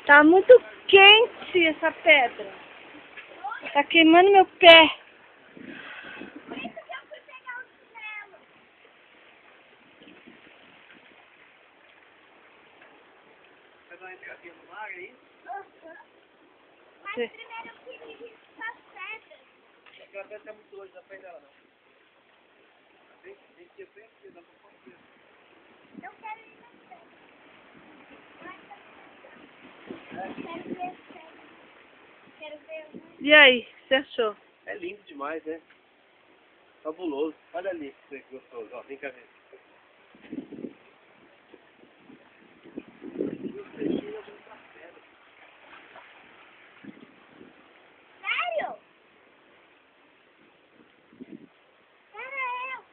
Tá muito quente essa pedra. Tá queimando meu pé. Por isso que eu fui pegar o chinelo. Você vai entrar aqui no mar aí? Mas primeiro eu queria ir para as pedras. Aquela pedra tá muito longe, não dá pra ir nela não. Vem aqui, dá pra fazer. Eu quero ir nas pedras. Quero ver as pedras. Quero ver o... E aí, o que você achou? É lindo demais, né? Fabuloso. Olha ali, que gostoso. Ó, vem cá ver. Sério? Sério?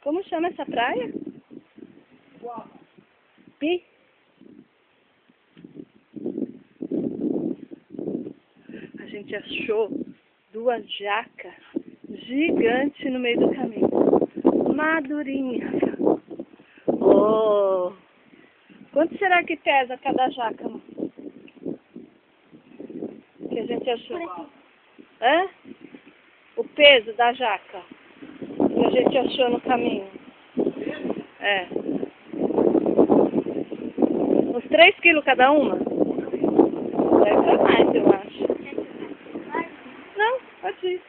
Como chama essa praia? Pi? A gente achou 2 jacas gigantes no meio do caminho. Madurinha. Oh! Quanto será que pesa cada jaca, amor? Que a gente achou? Hã? O peso da jaca que a gente achou no caminho. É. Uns 3 quilos cada uma? Deve ser mais, eu acho. Não, pode ir.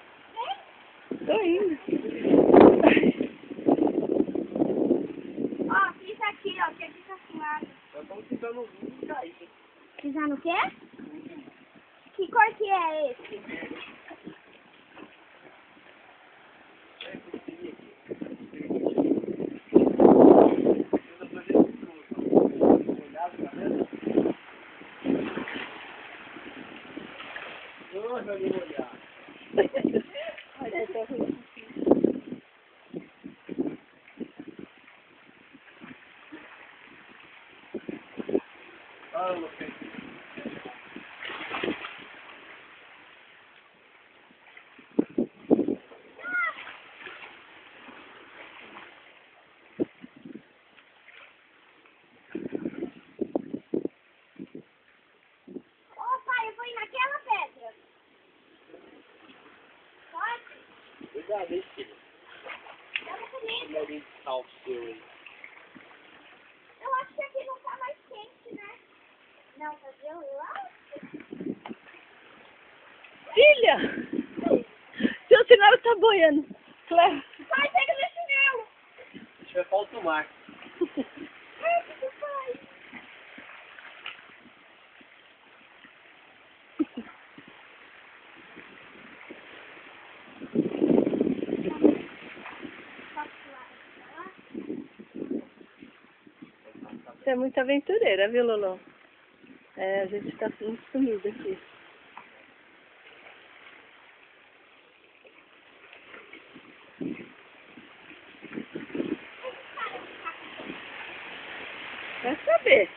Tô indo. Ó, pisa aqui, ó, que aqui tá filmado. Nós estamos ficando no vídeo daí. Pisar no quê? Que cor que é esse? Não, vai me olhar. Olha, tá ruim. Ah, não sei. Ô pai, eu vou ir naquela pedra. Pode? Cuidado, hein, filho. Vamos comigo. Olha ali de sal seu aí. Eu acho que aqui não tá mais quente, né? Não, tá vendo? Eu acho. Filha! Seu sinal tá boiando. Cléo. Pai, pega meu chinelo. A gente vai para alto mar. Rápido, pai. Você é muito aventureira, viu, Lolo? É, a gente tá muito sumida aqui. Vai saber.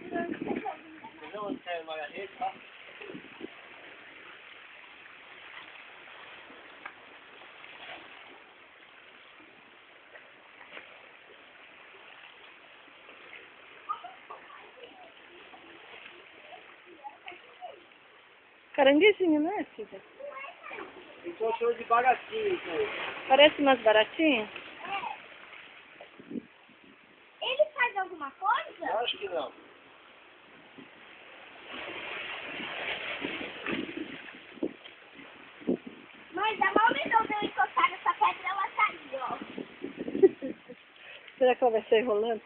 Você vê onde cai a rede, tá? Caranguejinho, não é, filha? Então show de baratinho, então. Parece umas baratinhas? Ele faz alguma coisa? Eu acho que não. Mas a mal resolveu encostar nessa pedra, ela caiu, ó. Será que ela vai sair rolando?